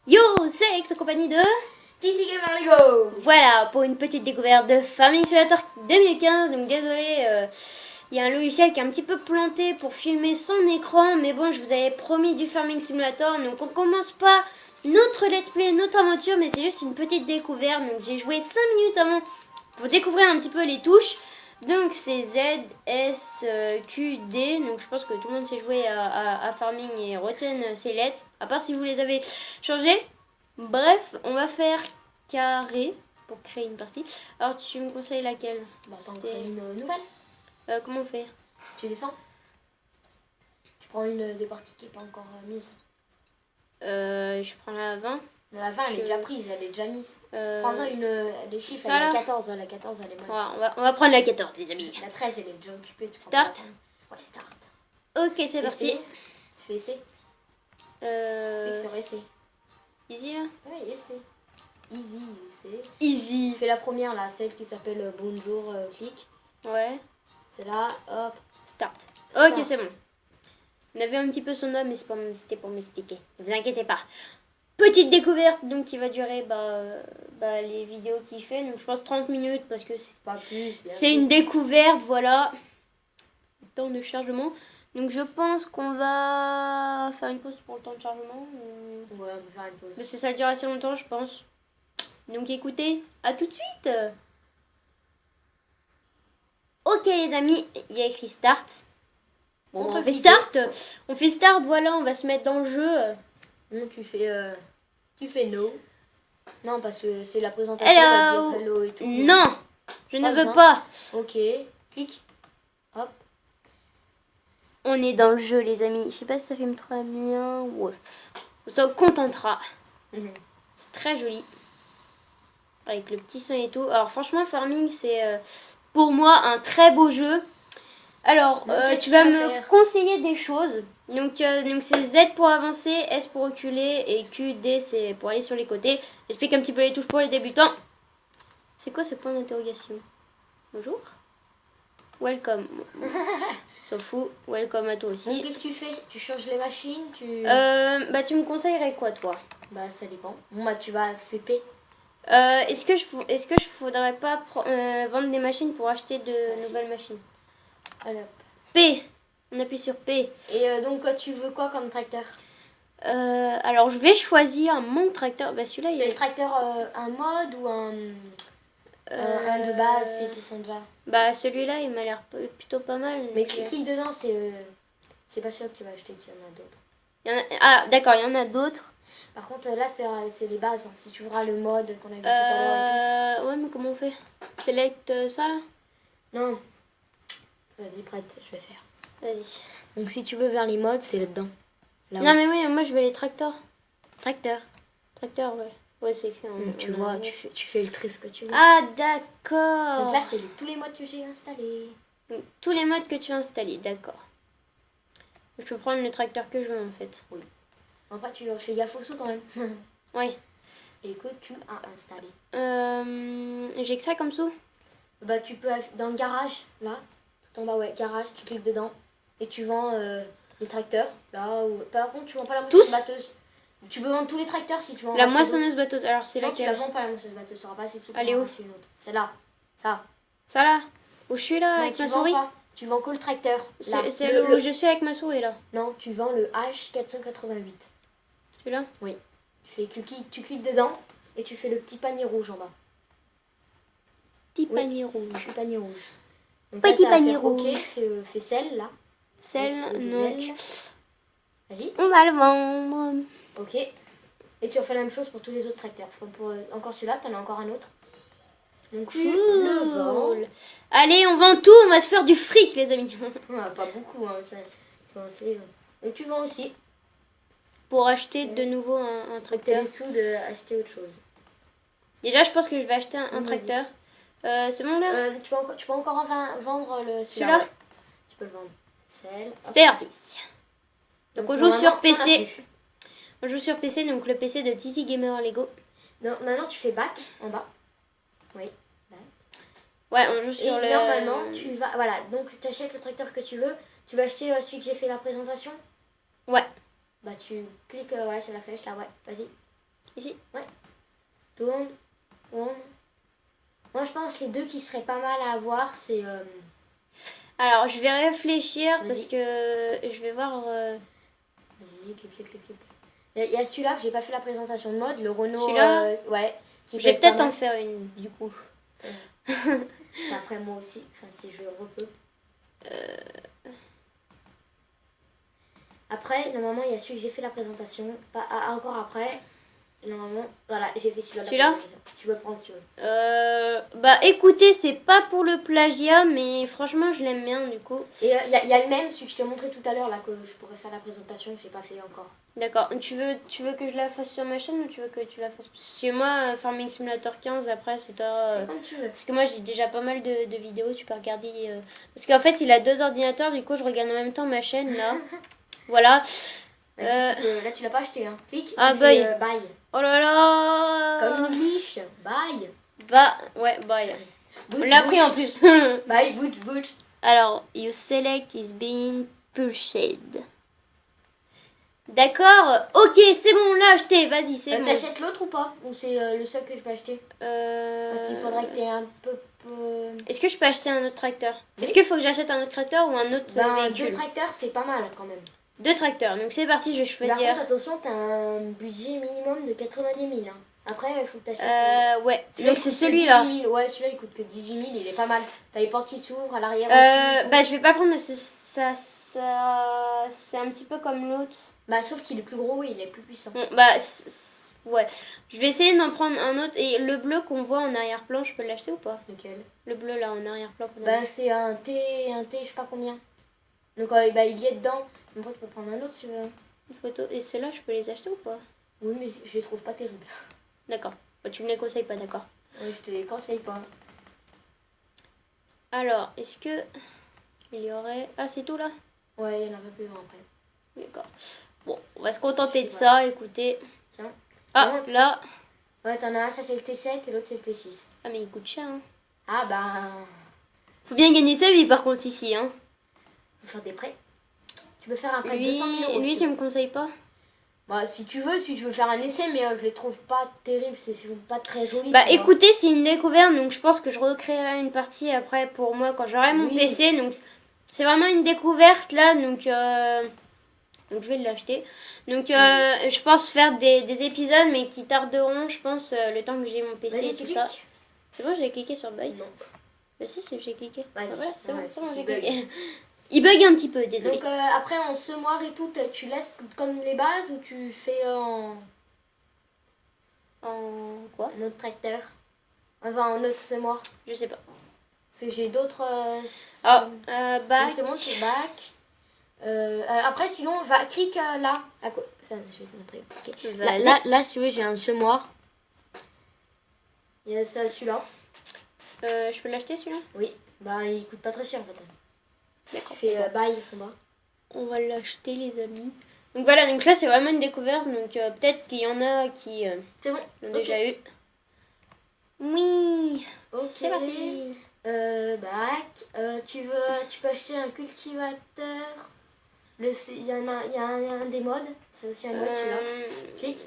Yo, c'est X en compagnie de Titi Gamer Lego. Voilà, pour une petite découverte de Farming Simulator 2015. Donc désolé, il y a un logiciel qui est un petit peu planté pour filmer son écran. Mais bon, je vous avais promis du Farming Simulator. Donc on commence pas notre let's play, notre aventure, mais c'est juste une petite découverte. Donc j'ai joué 5 minutes avant pour découvrir un petit peu les touches. Donc c'est Z, S, Q, D. Donc je pense que tout le monde sait jouer à Farming et retiennent ces lettres. À part si vous les avez changées. Bref, on va faire carré pour créer une partie. Alors tu me conseilles laquelle? Bah t'en crées une nouvelle. Comment on fait? Tu descends. Tu prends une des parties qui n'est pas encore mise. Je prends la 20. La 20 elle est déjà prise, elle est déjà mise. Prends-en les chiffres, ça, elle est là la 14, la 14 elle est bonne. Voilà, on va prendre la 14 les amis. La 13 elle est déjà occupée. Tu Start. Ouais, start. Ok, c'est parti. Tu fais essai. Clique sur essai. Easy là? Ouais, essai. Easy, essai. Easy. Fais la première là, celle qui s'appelle Bonjour, clic. Ouais. C'est là, hop. Start. Ok, c'est bon. On a vu un petit peu son nom, mais c'était pour m'expliquer. Ne vous inquiétez pas. Petite découverte, donc qui va durer les vidéos qu'il fait. Donc je pense 30 minutes parce que Pas plus. c'est une découverte, voilà. Temps de chargement. Donc je pense qu'on va faire une pause pour le temps de chargement. Ouais, on peut faire une pause. Parce que ça dure assez longtemps, je pense. Donc écoutez, à tout de suite. Ok les amis, il y a écrit start. Bon, on fait start. On fait start, voilà, on va se mettre dans le jeu. Non, tu fais no. Non, parce que c'est la présentation, on va dire hello et tout. Non, je ne veux pas. Ok, clique. Hop. On est dans le jeu les amis. Je sais pas si ça filme très bien. Ouais. On s'en contentera. C'est très joli. Avec le petit son et tout. Alors franchement, Farming, c'est pour moi un très beau jeu. Alors, tu vas me conseiller des choses. Donc c'est Z pour avancer, S pour reculer et Q, D c'est pour aller sur les côtés. J'explique un petit peu les touches pour les débutants. C'est quoi ce point d'interrogation? Bonjour. Welcome. S'en fout. Welcome à toi aussi. Donc qu'est-ce que tu fais? Tu changes les machines? Tu me conseillerais quoi toi? Bah ça dépend. Bon bah tu vas faire P. Est-ce que je faudrait pas vendre des machines pour acheter de nouvelles machines? Alors. P. On appuie sur P. Et donc tu veux quoi comme tracteur? Alors je vais choisir mon tracteur. Bah celui-là c'est le tracteur un mode ou un de base, c'est qui sont déjà. Bah celui-là il m'a l'air plutôt pas mal. Mais clique dedans, c'est pas sûr que tu vas acheter, il y en a d'autres. Ah d'accord, il y en a d'autres. Par contre là c'est les bases, hein. Si tu verras le mode qu'on a vu tout à l'heure. Ouais mais comment on fait? Select ça là? Non. Vas-y, prête, je vais faire. Vas-y. Donc si tu veux vers les modes, c'est là-dedans. Non mais oui, moi je veux les tracteurs. Tracteur, ouais. Ouais, c'est écrit tu vois, tu fais le tri ce que tu veux. Ah d'accord. Donc là c'est tous les modes que j'ai installés. Donc, tous les modes que tu as installés, d'accord. Je peux prendre le tracteur que je veux en fait. Oui. Après tu fais gaffe au sous quand même. Oui. Et que tu as installé. J'ai que ça comme sous. Bah tu peux dans le garage, là, tout en bas, ouais, garage, tu cliques dedans. Et tu vends les tracteurs, là. Par contre tu vends pas la moissonneuse batteuse. Tu peux vendre tous les tracteurs si tu veux. La moissonneuse batteuse, alors c'est laquelle? Tu la vends pas la moissonneuse batteuse, tu n'auras pas assez de sous pour en acheter une autre. C'est là, ça. Ça là? Où je suis là, avec ma souris? Tu vends que le tracteur. C'est là où je suis avec ma souris là. Non, tu vends le H488. Celui-là? Oui. Tu cliques dedans et tu fais le petit panier rouge en bas. Petit panier rouge. Petit panier rouge. Donc petit là, panier rouge. Ok, fais celle là. Celle, donc. Vas-y. On va le vendre. Ok. Et tu refais la même chose pour tous les autres tracteurs. Encore celui-là, tu en as encore un autre. Donc tu le vends. Allez, on vend tout, on va se faire du fric les amis. Pas beaucoup, hein, c'est assez... Et tu vends aussi. Pour acheter de nouveau un tracteur. Les sous d'acheter autre chose. Déjà, je pense que je vais acheter un tracteur. C'est bon là? Tu peux encore vendre celui-là. Ouais. Tu peux le vendre. C'était parti. Donc on joue sur PC. On joue sur PC, donc le PC de Titi Gamer Lego. Non, maintenant tu fais back en bas. Oui. Back. Ouais, on joue sur le... normalement, tu vas... Voilà, donc tu achètes le tracteur que tu veux. Tu vas acheter celui que j'ai fait la présentation. Ouais. Bah tu cliques sur la flèche là, ouais, vas-y. Ici. Ouais. Tourne. Tourne. Moi, je pense que les deux qui seraient pas mal à avoir, c'est... Alors, je vais réfléchir Vas-y. parce que je vais voir... Vas-y, clic. Il y a celui-là que j'ai pas fait la présentation de mode, le Renault... Celui-là ouais. Je vais peut-être en faire une, du coup. Après, moi aussi. Enfin, si je repeux. Après, normalement, il y a celui que j'ai fait la présentation. Pas encore après. Normalement, voilà, j'ai fait celui-là. Celui-là Tu peux le prendre si tu veux. Bah écoutez, c'est pas pour le plagiat, mais franchement, je l'aime bien du coup. Et il y a le même, celui que je t'ai montré tout à l'heure, là, que je pourrais faire la présentation, je n'ai pas fait encore. D'accord. Tu veux que je la fasse sur ma chaîne ou tu veux que tu la fasses chez moi, Farming Simulator 15, après c'est toi... C'est comme tu veux. Parce que moi j'ai déjà pas mal de vidéos, tu peux regarder... Parce qu'en fait il a 2 ordinateurs, du coup je regarde en même temps ma chaîne là. Voilà. Là, tu l'as pas acheté, hein. Clique, Ah, tu buy. fais buy. Oh là là. Comme English, buy. Ouais, bye. Boot, On l'a pris en plus. Buy, boot. Alors, you select is being purchased. D'accord. Ok, c'est bon, on l'a acheté. Vas-y, c'est bon. T'achètes l'autre ou pas? Ou c'est le seul que je peux acheter? Parce qu'il faudrait que t'aies un peu... Est-ce que je peux acheter un autre tracteur? Oui. Est-ce qu'il faut que j'achète un autre tracteur ou un autre véhicule? 2 tracteurs, c'est pas mal quand même. 2 tracteurs. Donc c'est parti, je vais choisir. Par contre, attention, t'as un budget minimum de 90 000. Hein. Après, il faut que t'achètes... Ouais, Celui-là, donc il c'est coûte celui-là. 18 000. Ouais, celui-là, il coûte que 18 000, il est pas mal. T'as les portes qui s'ouvrent à l'arrière aussi. Bah je vais pas prendre parce que ça c'est un petit peu comme l'autre. Bah, sauf qu'il est plus gros, oui, il est plus puissant. Bon, bah ouais. Je vais essayer d'en prendre un autre. Et le bleu qu'on voit en arrière-plan, je peux l'acheter ou pas? Lequel? Le bleu là en arrière-plan qu'on a Bah, vu. c'est un T, je sais pas combien. Donc, bah, il y est dedans. Mais après, tu peux prendre un autre si tu veux. Une photo. Et ceux-là, je peux les acheter ou pas? Oui, mais je les trouve pas terribles. D'accord. Bah, tu me les conseilles pas, d'accord. Oui, je te les conseille pas. Alors, est-ce que il y aurait... Ah, c'est tout là? Ouais, il y en a pas plus grand après. D'accord. Bon, on va se contenter de ça, écoutez. Tiens. Ah, là. Ouais, t'en as un, ça c'est le T7 et l'autre c'est le T6. Ah, mais il coûte cher, hein. Ah, bah... Faut bien gagner sa vie, par contre, ici, hein. Faut faire des prêts. Tu peux faire un prêt de Lui, 200 000 euros. lui tu me conseilles pas? Bah, si tu veux faire un essai, mais je les trouve pas terribles, c'est pas très joli. Bah tu vois. écoutez, c'est une découverte, donc je pense que je recréerai une partie après pour moi quand j'aurai mon Oui. PC. Donc c'est vraiment une découverte là, donc je vais l'acheter. Donc je pense faire des épisodes, mais qui tarderont, je pense, le temps que j'ai mon PC Vas-y, et tu tout ça. cliques. C'est bon, j'ai cliqué sur buy. Non. Bah si, j'ai cliqué. Vas-y. Ah, voilà, c'est Ouais, bon, si j'ai tu bugs. cliqué. Il bug un petit peu, désolé. Donc après en semoir et tout, tu laisses comme les bases ou tu fais en Quoi? un autre tracteur? Enfin en autre semoir. Je sais pas. Parce que j'ai d'autres... Back. c'est bon, c'est bac. Après sinon, clique là. Ça, je vais te montrer. Ok. Vas-y. Là, si tu veux, j'ai un semoir. Il y a celui-là. Je peux l'acheter celui-là? Oui. Bah il coûte pas très cher en fait. Tu D'accord. fais buy en bas. On va l'acheter les amis. Donc voilà, donc là c'est vraiment une découverte. Donc peut-être qu'il y en a qui C'est bon. l'ont Ok. déjà eu. Oui. Ok. C'est parti. Bac. Tu peux acheter un cultivateur. Il y a un des modes. C'est aussi un mode celui-là. Clique.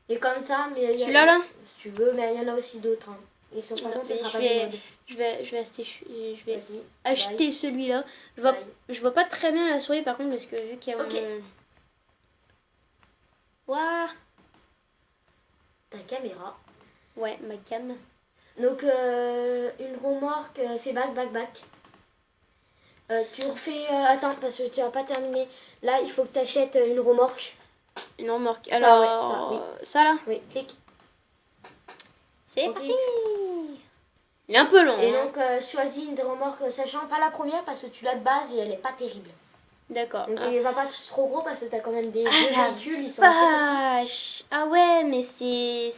Et comme ça, mais Celui-là là? si tu veux, mais il y en a aussi d'autres. Hein. Ils sont par contre, ce sera pas des modes. Je vais acheter, Vas-y. acheter celui-là. Je vois pas très bien la souris par contre parce que vu qu'il y a Ok. Waouh. Ta caméra. Ouais, ma cam. Donc une remorque fait bac. Tu refais... attends, parce que tu n'as pas terminé. Là, il faut que tu achètes une remorque. Une remorque. Ça, Alors, ouais, ça, oui. ça là? Oui, clique. C'est Ok. parti. Il est un peu long. Et hein. donc, choisis une des remorques, sachant pas la première parce que tu l'as de base et elle est pas terrible. D'accord. Donc, Ah. il va pas être trop gros parce que tu as quand même des Ah, vieux la véhicules, ils sont assez petits. vache. Ah ouais, mais c'est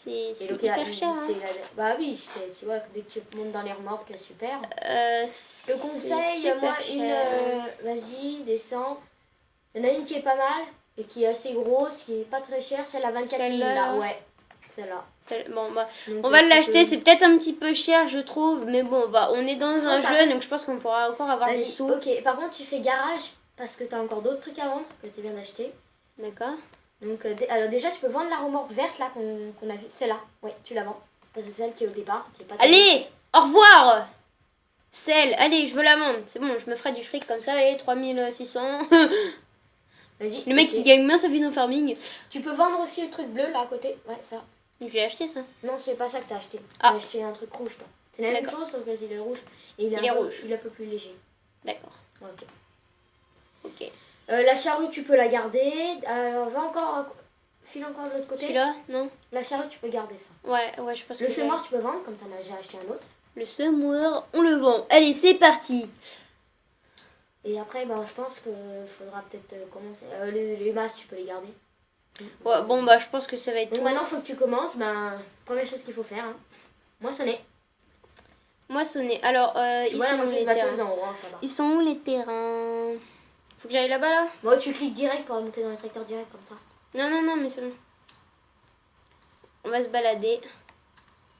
Et donc, hyper cher. Hein. Bah oui, tu vois, dès que tu montes dans les remorques, super. Je Je te conseille, moi, vas-y, descends. Il y en a une qui est pas mal et qui est assez grosse, qui est pas très chère, celle à 24 000 Celle-là, là. là. Ouais, celle-là. Bon, bah, Donc, on va tu l'acheter. peux- C'est peut-être un petit peu cher, je trouve. Mais bon, bah, on est dans un Par jeu, donc je pense qu'on pourra encore avoir des Vas-y, sous. ok. Par contre, tu fais garage parce que tu as encore d'autres trucs à vendre que tu viens d'acheter. D'accord. Donc, alors déjà, tu peux vendre la remorque verte là qu'on a vue. C'est là. Ouais, tu la vends. C'est celle qui est au départ. Qui est pas Allez, au revoir. Celle, allez, je veux la vendre. C'est bon, je me ferai du fric comme ça. Allez, 3600. Vas-y. Le mec qui gagne bien sa vie dans le farming. Tu peux vendre aussi le truc bleu là à côté. Ouais, ça. Je l'ai acheté ça. Non, c'est pas ça que t'as acheté. Ah. T'as acheté un truc rouge, toi. C'est la même chose, sauf qu'il est rouge. Et il est rouge. Il est un peu plus léger. D'accord. Ouais, ok. Ok. La charrue, tu peux la garder. Alors, va encore. File encore de l'autre côté. Celui-là, non. La charrue, tu peux garder ça. Ouais, je pense que le semoir, tu peux vendre, comme t'en as déjà acheté un autre. Le semoir, on le vend. Allez, c'est parti. Et après, ben, je pense qu'il faudra peut-être commencer. Les masses, tu peux les garder. Ouais, bon, bah, je pense que ça va être Donc tout. maintenant, il faut que tu commences. Ben, première chose qu'il faut faire, hein. Moissonner. Moissonner. Alors, Tu vois la moissonneuse batteuse en haut, hein, là-bas. Ils sont où les terrains? Faut que j'aille là-bas, là? Bon, tu cliques direct pour monter dans les tracteurs direct, comme ça. Non, mais c'est bon. On va se balader.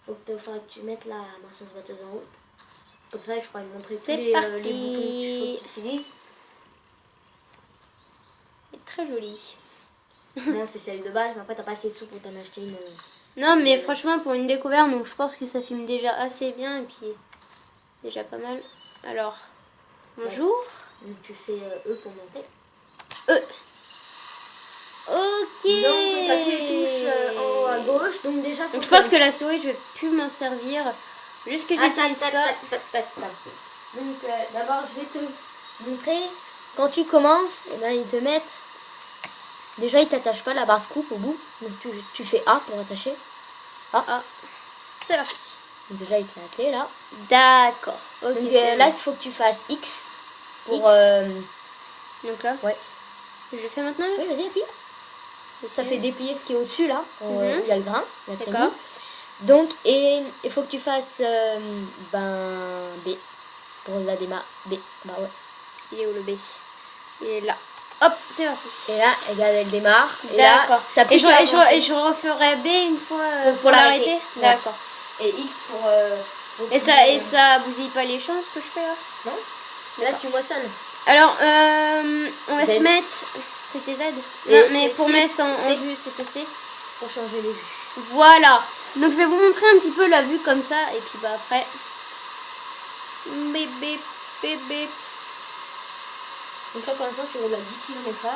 Faudra que tu mettes la moissonneuse batteuse en haut. Comme ça, je pourrais te montrer tous C'est les parti. boutons que tu utilises. Elle est très jolie. Non, c'est celle de base, mais après, t'as pas assez de sous pour t'en acheter une. Non, mais franchement, pour une découverte, donc je pense que ça filme déjà assez bien et puis déjà pas mal. Alors, bonjour. Donc, tu fais E pour monter. Ok. Donc, t'as tous les touches en haut à gauche. Donc, déjà, faut donc je pense que la souris, je vais plus m'en servir. Juste que j'utilise ça. Donc, d'abord, je vais te montrer. Quand tu commences, eh ben, ils te mettent. Déjà, ils t'attachent pas la barre de coupe au bout. Donc, tu fais A pour attacher. Ah, c'est parti. Donc, déjà, il te met la clé là. D'accord. Ok. Donc, c'est là, bon. il faut que tu fasses X. Pour. Donc là. Ouais. Je le fais maintenant là. Oui, vas-y, appuie. Okay. Ça fait déplier ce qui est au-dessus là. Où il y a le grain. D'accord. Donc, et il faut que tu fasses B. Pour la démarre. B. Bah ouais. Il est où le B? Il est là. Hop, c'est parti. Et là, regarde, elle démarre. Et d'accord. là, Et je referai B une fois pour l'arrêter. Ouais. D'accord. Et X pour et ça bousille pas les chances que je fais là? Non. Là, tu moissonnes. Alors, on va Z. se mettre. C'était Z? Et Non, mais pour mettre en vue, c'était C. Pour changer les vues. Voilà. Donc, je vais vous montrer un petit peu la vue comme ça. Et puis, bah, après. Bip, bip, bip, bip. Donc là, pour l'instant, tu roules à 10 km/h.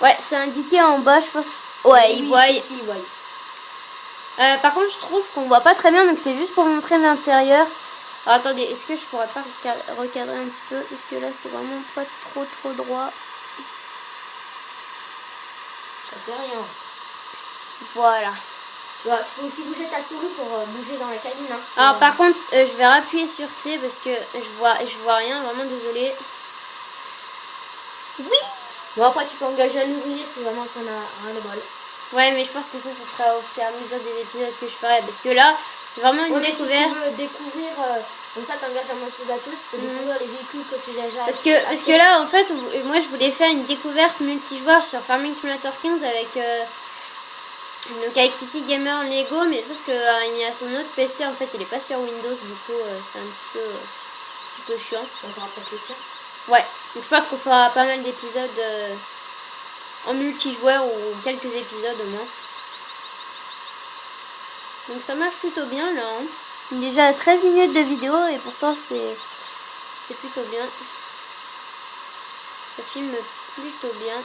Ouais, c'est indiqué en bas, je pense. Ouais, oui, il voit. Si, il voit. Par contre, je trouve qu'on voit pas très bien, donc c'est juste pour montrer l'intérieur. Alors, attendez, est-ce que je pourrais pas recadrer un petit peu? Parce que là, c'est vraiment pas trop droit. Ça fait rien. Voilà. Tu peux aussi bouger ta souris pour bouger dans la cabine. Hein. Alors, par contre, je vais appuyer sur C parce que je vois rien, vraiment désolé. Oui! Bon, après, tu peux engager un ouvrier si vraiment t'en as rien de bol. Ouais, mais je pense que ça sera au fur et à mesure des épisodes que je ferai. Parce que là, c'est vraiment une découverte. Si tu veux découvrir, comme ça, t'engages un moissonneuse batteuse, tu peux découvrir les véhicules que tu as déjà parce que là, en fait, moi, je voulais faire une découverte multijoueur sur Farming Simulator 15 avec TT Gamer Lego, mais sauf que il y a son autre PC, en fait, il est pas sur Windows, du coup, c'est un petit peu chiant. On fera peut-être le tien. Ouais. Donc je pense qu'on fera pas mal d'épisodes en multijoueur ou quelques épisodes au moins. Donc ça marche plutôt bien là. Hein. Déjà 13 minutes de vidéo et pourtant c'est plutôt bien. Ça filme plutôt bien.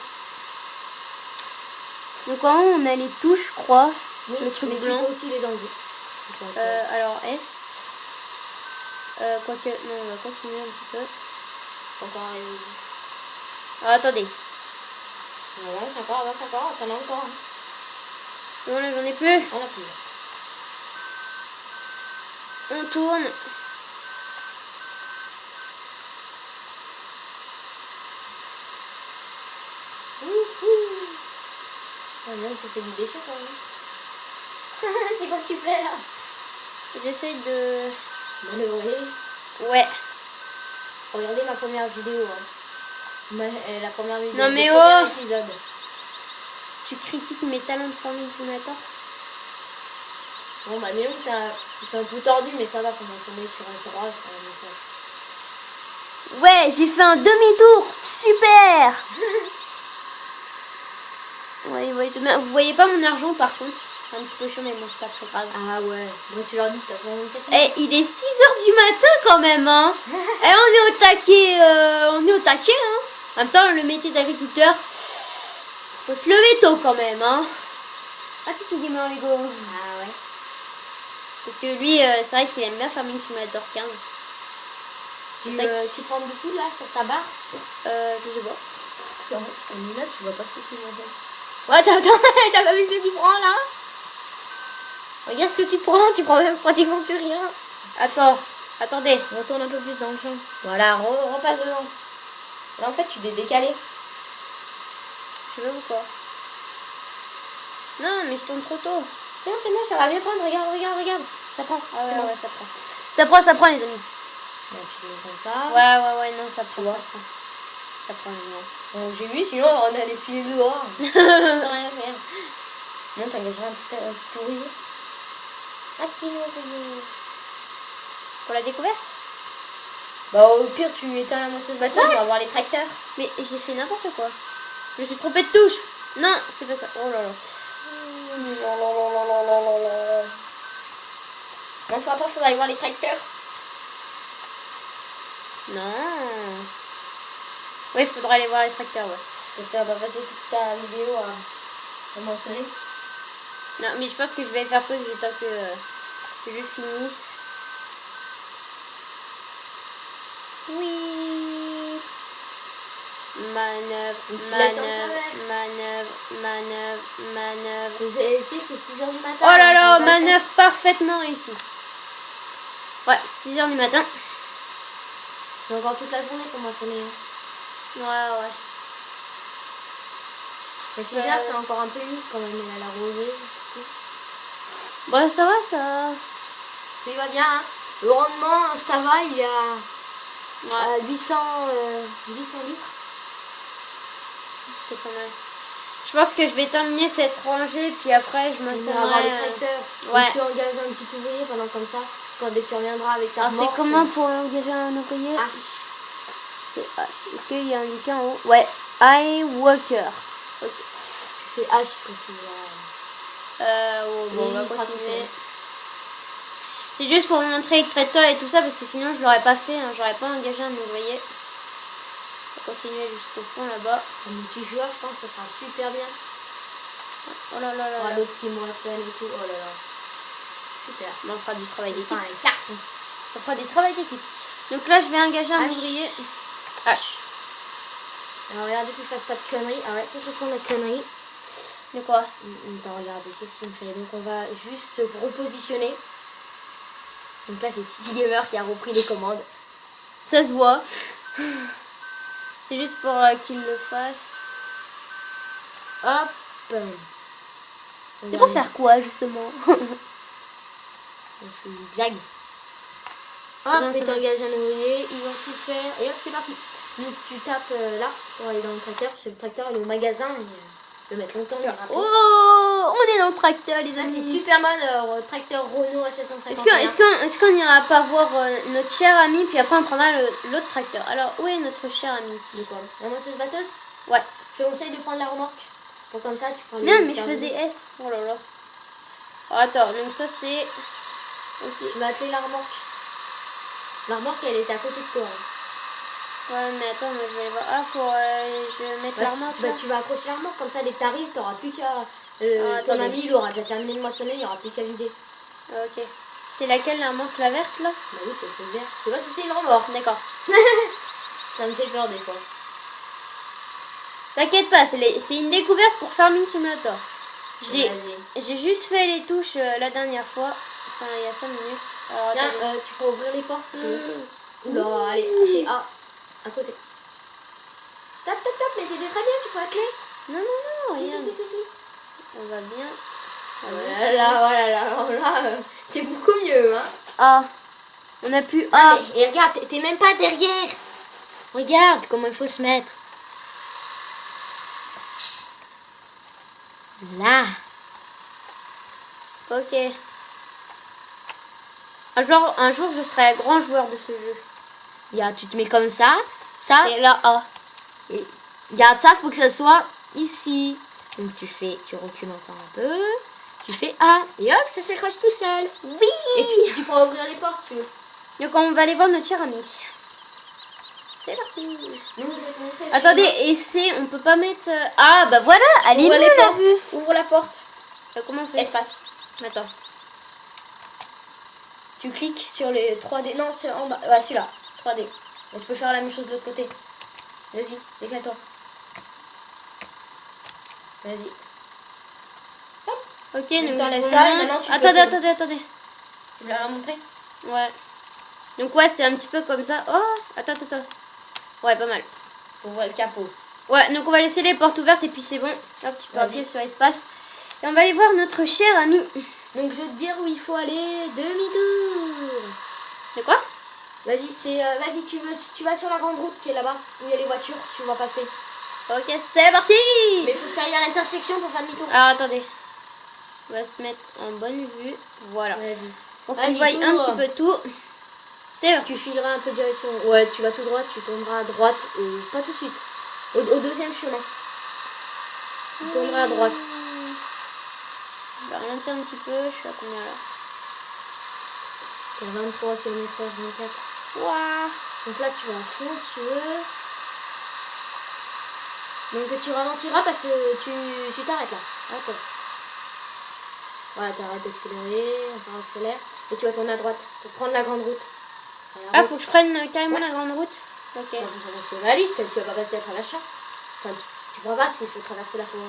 Donc en haut on a les touches, je crois. Oui, le truc mais blanc. tu peux aussi les enlever. Alors S. Quoique, non, on va continuer un petit peu. Encore arrivé. Alors attendez. Avance encore, t'en as encore. Hein. Non là j'en ai plus. On a plus. On tourne. Ah non, tu fais du déchet quand même. C'est quoi que tu fais là? J'essaie de manœuvrer. Ouais. Faut regarder ma première vidéo. Hein. La première vidéo. Non mais oh épisode. Tu critiques mes talents de Farming Simulator? Bon bah disons que c'est un peu tordu mais ça va pour m'assommer sur un droit, ça va. Ouais, j'ai fait un demi-tour. Super. Ouais, ouais, vous voyez pas mon argent par contre. C'est un petit peu chaud, mais bon, c'est pas très grave. Ah ouais, moi tu leur dis que t'as 124 000. Il est 6h du matin quand même, hein. On est au taquet, hein. En même temps, le métier d'agriculteur, faut se lever tôt quand même, hein. Ah, tu gamer en Lego. Ah ouais. Parce que lui, c'est vrai qu'il aime bien Farming Simulator 15. Tu prends beaucoup là sur ta barre? Je sais pas. C'est vrai, là, tu vois pas ce que tu m'appelles. Ouais, t'as pas vu ce que tu prends là? Regarde ce que tu prends même pratiquement plus rien. Attendez. Retourne un peu plus dans le champ. Voilà, repasse devant. Là en fait tu t'es décalé. Je veux ou pas? Non, mais je tourne trop tôt. Non, c'est bon, ça va bien prendre. Regarde. Ça prend. Ah ouais, bon. ouais, ça prend. Ça prend les amis. Là, tu mets comme ça. Ouais, non, ça prend. Ça prend les amis. Bon, j'ai vu, sinon on allait filer dehors. Sans rien faire. Non, t'engageras un petit ouvrier. Un petit ouvrier. Pour la découverte? Bah au pire tu éteins la moisseuse batteuse, on va voir les tracteurs. Mais j'ai fait n'importe quoi. Je me suis trompée de touche. Non, c'est pas ça. Oh là là. Bon, après il faudra aller voir les tracteurs. Non. Oui, il faudra aller voir les tracteurs, ouais. Parce que ça va pas passer toute ta vidéo à moissonner. Non, mais je pense que je vais faire pause le temps que je finisse. Oui. Manœuvre. Tu sais que c'est 6h du matin. Oh là là, manœuvre parfaitement réussie. Ouais, 6h du matin. C'est encore toute la journée pour moissonner. Ouais. À 6h c'est encore un peu humide quand même, il a la rosée. Bon, ça va, ça. Ça y va bien, hein. Le rendement, ça va, il est à 800 litres. C'est pas mal. Je pense que je vais terminer cette rangée, puis après je me avoir les tracteurs. Ouais. Et tu engages un petit ouvrier pendant comme ça, dès que tu reviendras avec ta remorque. Alors c'est comment pour engager un ouvrier? H. C'est H. Est-ce qu'il y a indiqué en haut? Ouais. I Walker. Ok. Tu fais H quand tu vas. Bon, on va continuer. C'est juste pour vous montrer le traiteur et tout ça, parce que sinon je l'aurais pas fait, hein. J'aurais pas engagé un ouvrier. On va continuer jusqu'au fond là-bas. Un multijoueur, je pense que ça sera super bien. Oh là là là. L'autre qui moissonne et tout, oh là là. Super. Bon, on fera du travail d'équipe. Enfin, un carton. On fera du travail d'équipe. Donc là, je vais engager un ouvrier. H. Alors regardez qu'il fasse pas de conneries. Ah ouais, ça sent la connerie. De quoi? Attends, regardez, qu'est-ce qu'il me fait? Donc on va juste se repositionner. Donc là, c'est Titi Gamer qui a repris les commandes. Ça se voit. C'est juste pour qu'il le fasse. Hop. C'est pour faire quoi, justement? On fait zigzag. Hop, et t'engages un ouvrier, il va tout faire. Et hop, c'est parti. Donc tu tapes là pour aller dans le tracteur. Parce que le tracteur, il est au magasin. Et, il peut mettre longtemps. Oh, on est dans le tracteur, les amis. C'est Superman, tracteur Renault à 750. Est-ce qu'on n'ira pas voir notre cher ami, puis après on prendra l'autre tracteur? Alors, où est notre cher ami? De quoi? La moisseuse batteuse? Ouais. Je te conseille de prendre la remorque. Pour comme ça, tu prends Non, mais je faisais S. Oh là là. Oh, attends, donc ça c'est... Ok. Tu vas atteler la remorque. La remorque, elle était à côté de toi. Ouais, mais attends, moi, je vais aller voir. Ah, je vais mettre la remorque. Tu vas accrocher la remorque, comme ça, dès que t'arrives, t'auras plus qu'à... ton ami, il aura déjà terminé de moissonner, il n'y aura plus qu'à vider. Ok. C'est laquelle, la remorque, la verte, là? Bah oui, c'est le vert. Je sais pas si c'est une remorque. D'accord. Ça me fait peur des fois. T'inquiète pas, c'est une découverte pour Farming Simulator. J'ai juste fait les touches la dernière fois. Enfin, il y a 5 minutes. Alors, tiens, tu peux ouvrir les portes. Oula, allez, c'est A. À côté. Tape, mais t'étais très bien, tu peux atteler. Non, rien. Si. On va bien. Voilà, c'est beaucoup mieux, hein. A. On a pu A. Et regarde, t'es même pas derrière. Regarde comment il faut se mettre. Là. Ok. Un jour, je serai grand joueur de ce jeu. Tu te mets comme ça. Et là, A. Et regarde ça, faut que ça soit ici. Donc tu recules encore un peu. Tu fais A. Et hop, ça s'accroche tout seul. Oui. Et puis tu pourras ouvrir les portes, tu veux. Donc on va aller voir notre cher ami. C'est parti. Nous, je vais te montrer le Attendez, chemin. et c'est... On peut pas mettre... Ah, bah voilà, elle est Ouvre mieux les la portes. vue. Ouvre la porte. Comment on fait? Espace. Attends. Tu cliques sur les 3D. Non, c'est en bas. Ah, celui-là. 3D. Et tu peux faire la même chose de l'autre côté. Vas-y, décale-toi. Vas-y. Ok, donc t'enlèves je vous ça et montre. maintenant tu peux Attendez, tourner. attendez. Tu veux la montrer? Ouais. Donc ouais, c'est un petit peu comme ça. Oh, attends. Ouais, pas mal. Ouvre le capot. Ouais, donc on va laisser les portes ouvertes et puis c'est bon. Hop, tu peux Vas-y. appuyer sur espace. Et on va aller voir notre cher ami. Donc je vais te dire où il faut aller. Demi-tour. De quoi? Vas-y, vas-y, tu vas sur la grande route qui est là-bas, où il y a les voitures, tu vas passer. Ok, c'est parti. Mais il faut que tu ailles à l'intersection pour faire demi-tour. Alors attendez. On va se mettre en bonne vue. Voilà. Vas-y. Pour Vas-y, qu'ils voient tout un droit. petit peu tout. C'est parti. Tu fileras un peu de direction. Ouais, tu vas tout droit, tu tourneras à droite. Pas tout de suite. Au deuxième chemin. Tu tourneras à droite. Je vais ralentir un petit peu. Je suis à combien là? T'es à 23 km/h, 24. Waouh. Donc là, tu vas à fond si tu veux. Donc tu ralentiras parce que tu t'arrêtes là. Attends. Voilà, t'arrêtes d'accélérer, encore accélère. Et tu vas tourner à droite pour prendre la grande route. Ah, faut que je prenne carrément la grande route. Ok. Ça reste plus réaliste, tu vas pas passer à travers le champ. Enfin, tu pourras pas s'il faut traverser la forêt.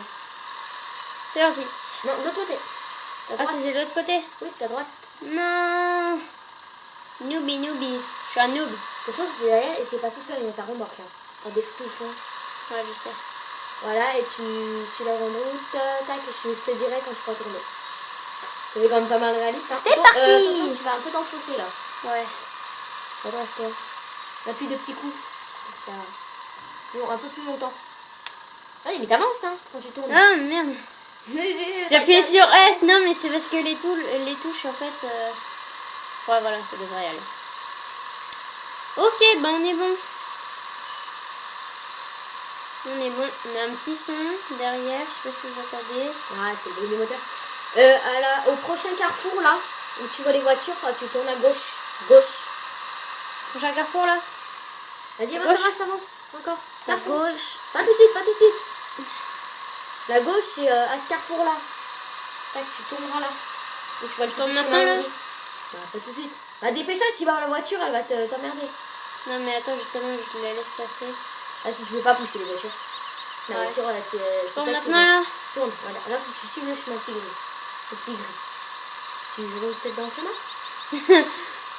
C'est parti. Non, de l'autre côté. Ah, c'est de l'autre côté? Oui, t'as droite. Non. Noobie. Je suis un noob. Attention, c'est derrière et t'es pas tout seul, il y a ta remorque. T'as des tout fonce. Ouais, je sais. Voilà, et tu suis la grande route, tac, et je te dirai quand tu pourras tourner. C'est quand même pas mal réaliste. Hein. C'est parti. Attention, tu vas un peu dans le fossé là. Ouais. Redresse-toi. Appuie de petits coups. Ça... un peu plus longtemps. Allez, mais t'avances hein, quand tu tournes. Ah, merde. J'ai appuyé sur S. Non, mais c'est parce que les touches en fait... Ouais, voilà, ça devrait y aller. Ok, ben on est bon. On est bon. On a un petit son derrière. Je sais pas si vous entendez. Ah, c'est le bruit du moteur. Au prochain carrefour là, où tu vois les voitures, tu tournes à gauche. Prochain carrefour là. Vas-y, avance. Encore. À Carrefour. gauche. Pas tout de suite. La gauche, c'est à ce carrefour là. Tac, tu tourneras là. Donc tu vas le tourne tourner maintenant, là. Bah, pas tout de suite. Bah, dépêche-toi, si va la voiture, elle va t'emmerder. Non, mais attends, justement, je la laisse passer. Ah, si tu veux pas pousser les voitures. La Ouais. voiture, c'est Je tourne toi qui maintenant là. tourne. Voilà. Là, faut que tu suives le chemin petit gris. Le petit gris. Tu roules peut-être dans le chemin.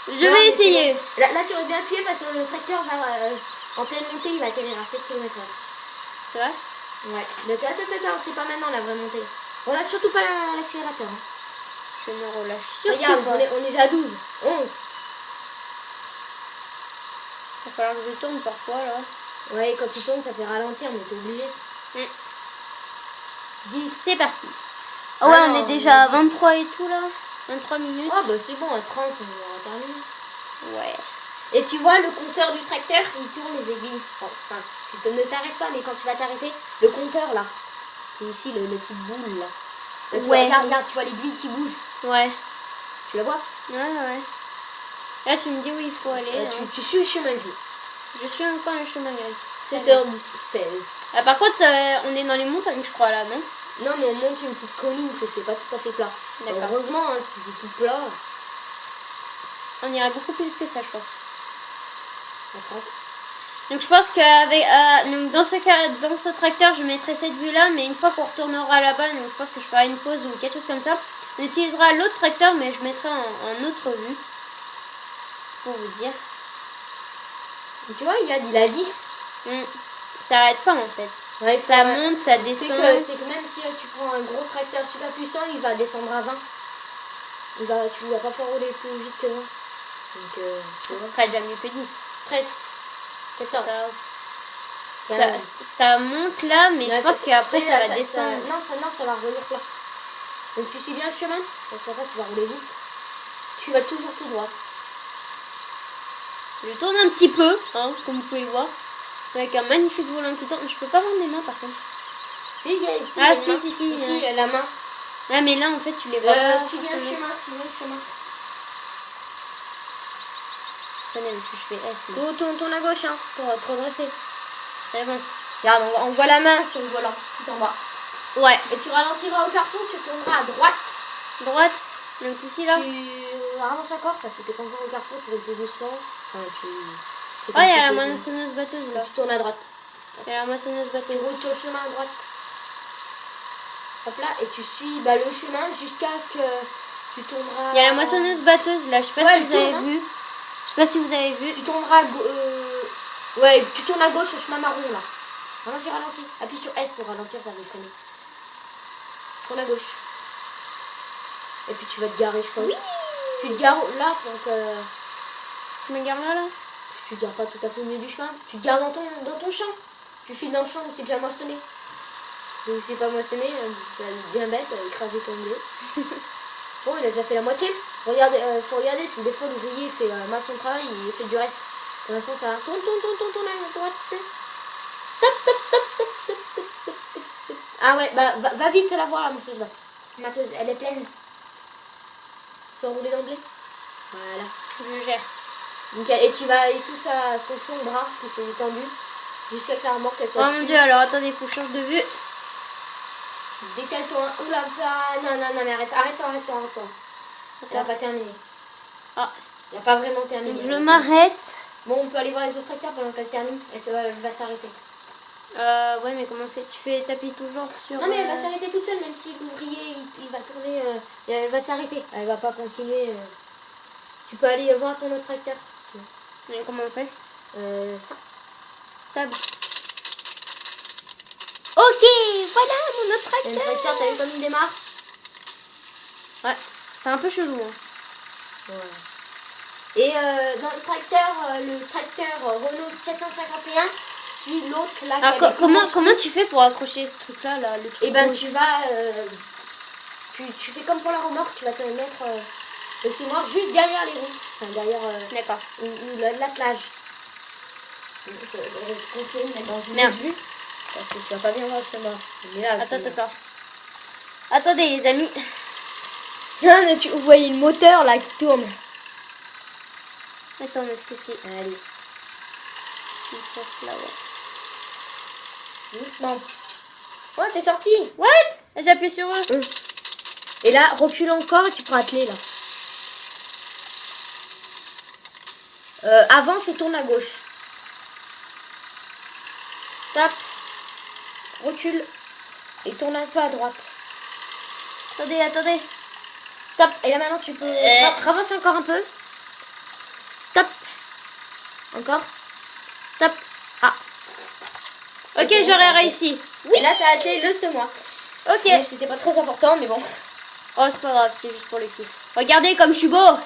Je vais essayer. Là, tu aurais bien appuyé parce que le tracteur va en pleine montée, il va atterrir à 7 km/h. C'est vrai? Ouais. Mais attends, c'est pas maintenant la vraie montée. On lâche surtout pas l'accélérateur. Hein. Je me relâche surtout Regarde, pas. on est déjà à 12, 11. Il va falloir que je tourne parfois là. Ouais, quand tu tournes, ça fait ralentir, mais t'es obligé. 10, c'est parti. Ah ouais, Ah on non, est déjà à on est 23 et tout là. 23 minutes. Ah bah c'est bon, à 30, on aura terminé. Ouais. Et tu vois, le compteur du tracteur, il tourne les aiguilles. Enfin, ne t'arrête pas, mais quand tu vas t'arrêter, le compteur là, c'est ici, le petit boule là. Là, tu Ouais. vois, regarde, tu vois l'aiguille qui bouge. Ouais. Tu la vois? Ouais. Là, tu me dis où il faut aller. hein. Tu suis le chemin gris. Je suis encore le chemin gris. 7h16. Ah, par contre, on est dans les montagnes, je crois là, non? Non, mais on monte une petite colline, c'est pas tout à fait plat. D'accord. Heureusement, hein, si c'était tout plat, On irait beaucoup plus vite que ça, je pense. à 30. Donc je pense qu'avec donc dans ce tracteur je mettrai cette vue là, mais une fois qu'on retournera là-bas, donc je pense que je ferai une pause ou quelque chose comme ça. On utilisera l'autre tracteur, mais je mettrai en autre vue pour vous dire. Et tu vois, il a 10. Ça arrête pas en fait. Ouais, Ça monte, ça c'est descend. que même si tu prends un gros tracteur super puissant, il va descendre à 20. Tu vas pas faire rouler plus vite que 20. Donc, tu Ce vois. sera déjà mieux que 10. 13. 14. Ça monte là, mais je pense qu'après ça va descendre. Non, ça va revenir plat. Donc tu suis bien le chemin, parce qu'après tu vas rouler vite. Tu vas toujours tout droit. Je tourne un petit peu, hein, comme vous pouvez le voir. Avec un magnifique volant qui tourne. Je peux pas voir mes mains par contre. Si, il y a ici. Ah, il y a une si, main. si, si. Ici, il y a la main. Ah, mais là, en fait, tu les vois pas Suis bien le forcément. chemin, suis bien le chemin. Attendez, parce que je fais S, moi. Tourne à gauche, hein, pour te redresser. C'est bon. Regarde, on voit la main sur le volant, tout en bas. Ouais. Et tu ralentiras au carrefour, tu tourneras à droite. Droite. Donc ici, là. Tu avances encore, parce que t'es pas encore au carrefour, tu roules tout doucement. Enfin, tu... Ah, il y a la moissonneuse batteuse, là. Tu tournes à droite. Il y a la moissonneuse Tu batteuse. roules sur le chemin à droite. Hop là, et tu suis le chemin jusqu'à que tu tourneras... Il y a la moissonneuse batteuse, là. Je sais pas si vous avez vu. Je sais pas si vous avez vu. Tu tourneras... Ouais, tu tournes à gauche au chemin marron, là. Ralentis. Appuie sur S pour ralentir, ça va freiner. Tourne à gauche. Et puis tu vas te garer, je crois. Oui. Tu te gares là pour que... Tu me gares là? Tu te gares pas tout à fait au milieu du chemin. Tu te gares dans ton champ. Tu files dans le champ où c'est déjà moissonné. Si c'est pas moissonné, tu vas être bien bête, écraser ton blé. Bon, il a déjà fait la moitié. Regardez, faut regarder si des fois l'ouvrier fait mal son travail, il fait du reste. Pour l'instant, ça va. Tourne à droite. Top. Ah ouais, bah va vite la voir, la masseuse là. Mateuse, elle est pleine. Sans rouler dans le blé. Voilà. Je gère. Donc, et tu vas aller sous son bras qui s'est étendu jusqu'à que la remorque elle soit Oh dessus. mon dieu, alors attendez, il faut que je change de vue. Décale-toi. Oula, non, mais arrête-toi. Elle a pas terminé. Ah. Elle a pas vraiment terminé. Donc je m'arrête. Bon, on peut aller voir les autres tracteurs pendant qu'elle termine. Elle va s'arrêter. Ouais, mais comment on fait? T'appuies toujours sur... Non, mais elle va s'arrêter toute seule, même si l'ouvrier il va tourner. Et elle va s'arrêter. Elle va pas continuer. Tu peux aller voir ton autre tracteur. Si tu veux. Et comment on fait? Ça. Table. Ok, voilà mon autre Et le tracteur. tracteur, t'as vu comme il démarre? Ouais, c'est un peu chelou. Hein. Voilà. Et dans le tracteur Renault 751, suit l'autre là. Alors, comment tu fais pour accrocher ce truc-là, là, le truc Et ben rouge? tu vas. Tu fais comme pour la remorque, tu vas te mettre le semoir juste derrière les roues. Enfin, derrière D'accord. l'attelage. Je confirme d'être dans une Merde. vue. Parce que tu vas pas bien voir le semoir. Il est là, le semoir. Attends. Attendez, les amis. Non, mais vous voyez le moteur là qui tourne. Attends, mais est-ce que c'est... Allez, le sens là, ouais. doucement. Ouais, t'es sorti. What? J'appuie sur eux. Et là, recule encore et tu prends la clé là. Avance et tourne à gauche. Tape. Recule. Et tourne un peu à droite. Attendez. Tape. Et là maintenant tu peux ravancer encore un peu. Tape. Encore. Tape. Ah. Ok, j'aurais réussi. Oui. Et là t'as attelé le semoir. Ok. Donc, c'était pas très important mais bon. Oh, c'est pas grave, c'est juste pour le kiff. Regardez comme je suis beau.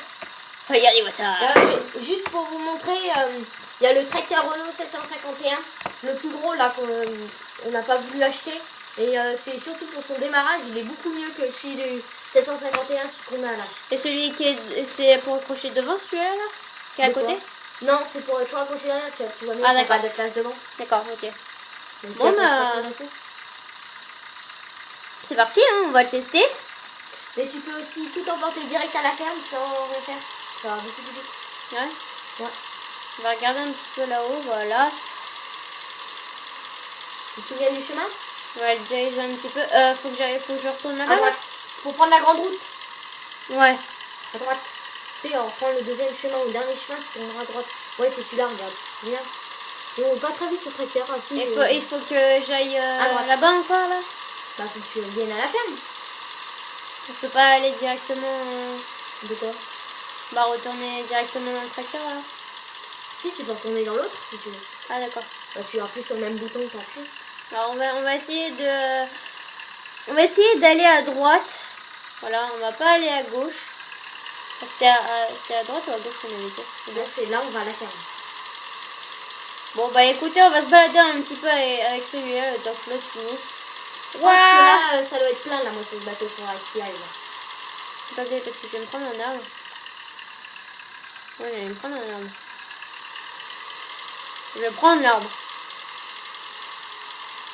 Regardez-moi ça. Là, juste pour vous montrer, il y a le tracteur Renault 751. Le plus gros là qu'on n'a pas voulu acheter. Et c'est surtout pour son démarrage, il est beaucoup mieux que celui du 751 qu'on a là. Et celui qui est... C'est pour accrocher devant, celui-là, là? Qui est à De quoi? côté? Non, c'est pour toujours accrocher derrière, tu vois mieux Ah, qu'il n'y a pas d'accord. d'attelage devant. D'accord, ok. Donc, Bon, ça passe bah, pas tout d'un coup. c'est parti, hein, on va le tester. Mais tu peux aussi tout emporter direct à la ferme sans rien faire. Ça va beaucoup plus vite. Ouais. Ouais. On va regarder un petit peu là-haut, voilà. Tu te souviens du chemin? On va le diriger un petit peu. Faut que je retourne À là-bas. droite. Pour prendre la grande route. Ouais. À droite. Tu sais, on prend le deuxième chemin ou le dernier chemin, tu tourneras à droite. Ouais, c'est celui-là, regarde. C'est bien. Bon, pas très vite sur le tracteur. Hein, si, Il faut que j'aille droite. là-bas encore, là. Bah, faut que tu viennes à la ferme. Je peux pas aller directement... De quoi? Bah, retourner directement dans le tracteur, là. Si, tu peux retourner dans l'autre si tu veux. Ah, d'accord. Bah, tu appuies sur le même bouton que tu as appuyé. Alors, on va essayer de... On va essayer d'aller à droite. Voilà, on va pas aller à gauche. C'était à droite ou à gauche qu'on avait été? Là, c'est là, on va à la ferme. Bon, bah écoutez, on va se balader un petit peu avec celui-là, le temps que l'autre finisse. Ouais. Là, ça doit être plein, là, moi, sur ce bateau, sur la qui aille, là. Attendez, parce que je vais me prendre un arbre. Ouais, je vais me prendre un arbre. Je vais prendre l'arbre.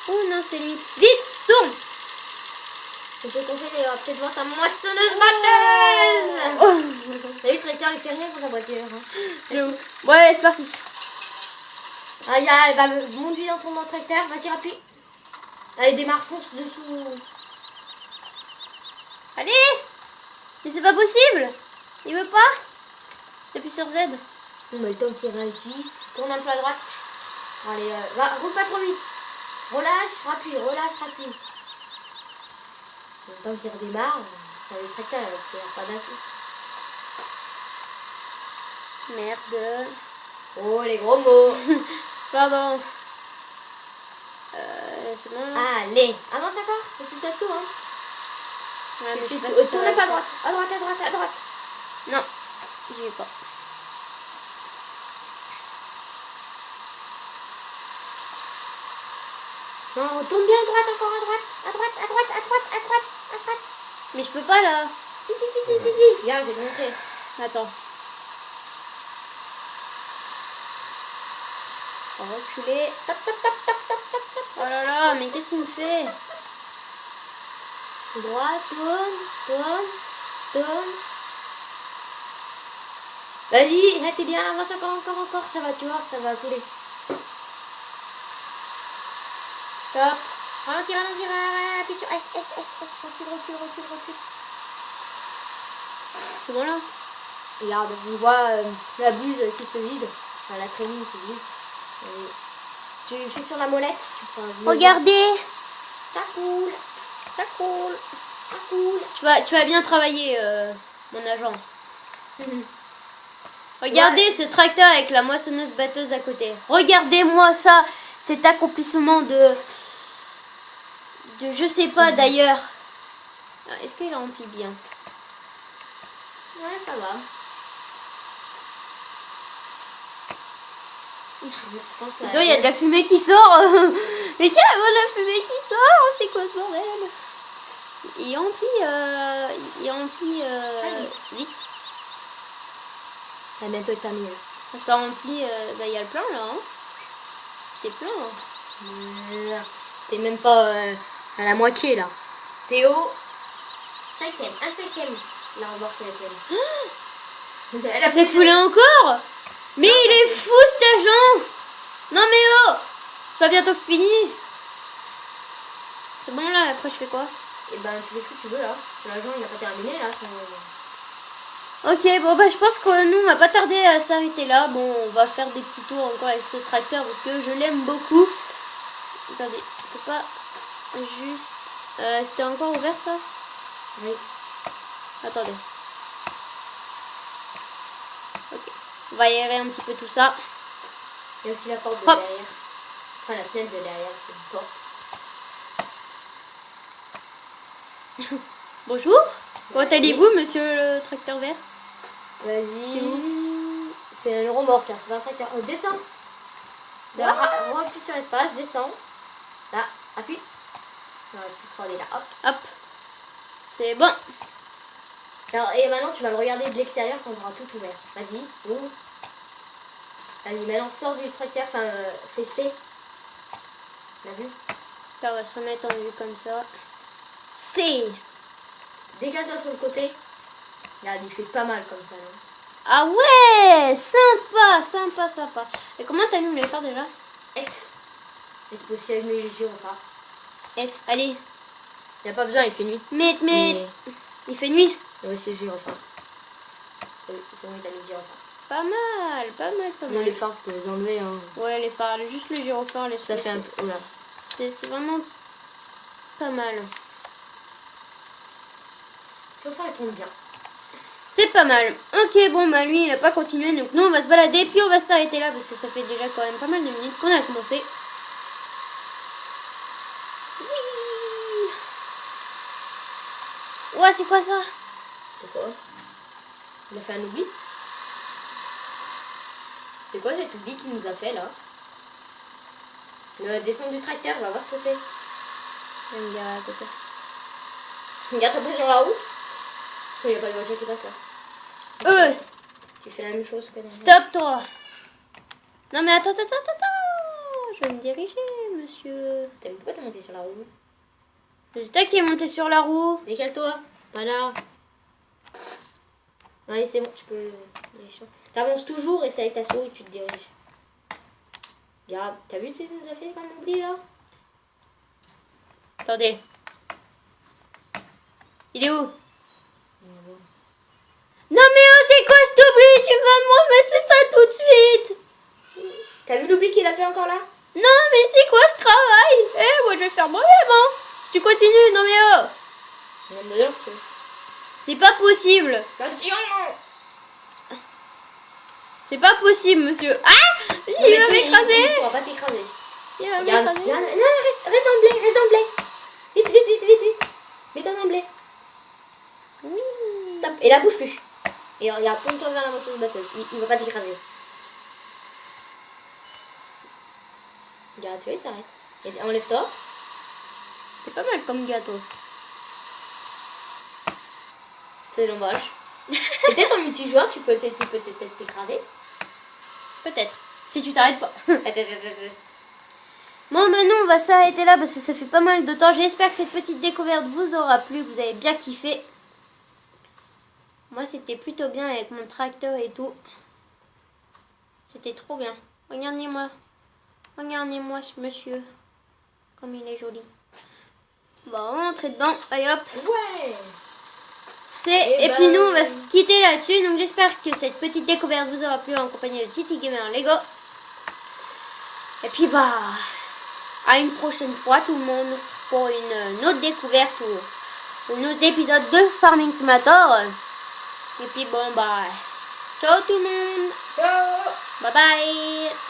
Oh non, c'était limite. Vite! Tourne. Je te conseille d'aller peut-être voir ta moissonneuse batteuse. Oh. T'as vu, le tracteur, il fait rien pour la voiture. Hein. Ouais, c'est parti. Ah, elle va monter dans ton tracteur. Vas-y, rapide. Allez, démarre, fonce dessous. Allez. Mais c'est pas possible. Il veut pas. T'appuies sur Z. On met le temps qu'il réagisse. Tourne un peu à droite. Allez, roule pas trop vite. Relâche, rapide, relâche, rapide. Le temps qu'il redémarre, ça va le tracteur, c'est pas d'un coup. Merde. Oh, les gros mots. Pardon. C'est bon là. Allez, avance encore. Et tout ça dessous, hein. Ouais, mais je sais pas si ça Tourne va pas à le droite, à droite, à droite, à droite. faire. Non, j'y vais pas. Non, tourne bien à droite, encore à droite, à droite, à droite, à droite, à droite, à droite. Mais je peux pas là. Si. Regarde, je vais te montrer. Attends. On va reculer. Top, top, top, top, top, top, top. Oh là là, mais qu'est-ce qu'il me fait? Droite, tourne. Vas-y, là t'es bien, avance encore, ça va, tu vois, ça va couler. Top. Ralentis, appuie sur S, recule. C'est bon là? Regarde, on voit la buse qui se vide, enfin la trémie qui se vide. Et tu fais sur la molette, tu prends. Regardez! Ça coule. Tu vas bien travailler, mon agent. Regardez ce tracteur avec la moissonneuse batteuse à côté. Regardez-moi ça, cet accomplissement de je sais pas d'ailleurs. Est-ce qu'il remplit bien? Ouais, ça va. Je pense Il y a de la fumée qui sort. Mais tiens, de la fumée qui sort. C'est quoi ce bordel? Il remplit vite. Ça va bientôt être terminé. Ça remplit. Il y a le plein là. Hein. C'est plein. Hein. T'es même pas à la moitié là. T'es au 5e, un 5e. La remorque elle est pleine. Elle s'est coulée encore. Mais il est fou cet agent. Non mais oh, c'est pas bientôt fini. C'est bon là, après je fais quoi? Et ben tu fais ce que tu veux là. L'agent il n'a pas terminé là. Ok, bon bah je pense que nous on va pas tarder à s'arrêter là. Bon, on va faire des petits tours encore avec ce tracteur parce que je l'aime beaucoup. Attendez, je peux pas juste... C'était encore ouvert ça? Oui. Attendez. Ok, on va aérer un petit peu tout ça. Il y a aussi la porte de Hop. derrière. Enfin la fenêtre de derrière, c'est une porte. Bonjour, comment allez-vous monsieur le tracteur vert? Vas-y. C'est une remorque, hein, c'est pas un tracteur. Descends. Appuie sur espace, descends. Là, appuie. Dans la petite 3D là, hop. Hop, c'est bon. Alors, et maintenant tu vas le regarder de l'extérieur quand on aura tout ouvert. Vas-y, ouvre. Vas-y, maintenant sors du tracteur, enfin fais C. T'as vu? Là, on va se remettre en vue comme ça. C. Décale-toi sur le côté. Regarde, il fait pas mal comme ça. Là. Ah ouais, sympa. Et comment t'allumes les phares déjà? F. Et tu peux aussi allumer les gyrophares. F, allez. Il n'y a pas besoin, il fait nuit. Mais... Il fait nuit. Et aussi le gyrophare. Oui, c'est bon, il a le gyrophare. Pas mal. Non, les phares, tu peux les enlever. Hein. Ouais, les phares, juste le gyrophare, les Ça fait un peu... Oh là. C'est vraiment pas mal. Le gyrophare, il tourne bien. C'est pas mal. Ok, bon, bah lui, il a pas continué. Donc nous, on va se balader. Puis on va s'arrêter là parce que ça fait déjà quand même pas mal de minutes qu'on a commencé. Oui. Ouais, c'est quoi ça? Pourquoi? Il a fait un oubli? C'est quoi cet oubli qu'il nous a fait là? Descendre du tracteur, on va voir ce que c'est. Je vais me garer à côté. Regarde pas sur la route. Il n'y a pas de voiture qui passe là. Tu fais la même chose que dans Stop toi. Non mais attends. Je vais me diriger, monsieur. Pourquoi t'es monté sur la roue? C'est toi qui es monté sur la roue. Décale-toi. Pas là. Allez, c'est bon, tu peux... T'avances toujours et c'est avec ta souris que tu te diriges. Regarde, t'as vu ce que nous a fait quand on oublie là? Attendez. Il est où? Non mais oh, c'est quoi cet oubli? Tu vas me ramasser ça tout de suite. T'as vu l'oubli qu'il a fait encore là? Non mais c'est quoi ce travail? Eh, moi je vais faire moi-même, hein. Si tu continues, non mais oh. Non, d'ailleurs, c'est pas possible. Attention! C'est pas possible, monsieur. Ah! Il va m'écraser. Il pourra pas t'écraser. Il va Regarde, m'écraser. non, reste dans le blé, reste dans le blé. Vite, vite, vite, vite, vite. Mets-toi dans le blé. Oui. Tape. Et là, bouge plus. Et regarde, tourne-toi vers la moisseuse batteuse. Il va pas t'écraser. Regarde, tu vois, il s'arrête. Et enlève-toi. C'est pas mal comme gâteau. C'est dommage. Peut-être en multijoueur, tu peux peut-être t'écraser. Peut-être. Si tu t'arrêtes pas. Attends. Bon, maintenant on va s'arrêter là parce que ça fait pas mal de temps. J'espère que cette petite découverte vous aura plu, que vous avez bien kiffé. Moi, c'était plutôt bien avec mon tracteur et tout. C'était trop bien. Regardez-moi. Regardez-moi ce monsieur. Comme il est joli. Bon, on va rentrer dedans. Allez hop. Ouais. Et puis nous on va se quitter là-dessus. Donc j'espère que cette petite découverte vous aura plu en compagnie de Titi Gamer Lego. Et puis bah à une prochaine fois tout le monde pour une autre découverte ou nos épisodes de Farming Simulator. Et puis bon bah ciao tout le monde. Ciao. Bye bye.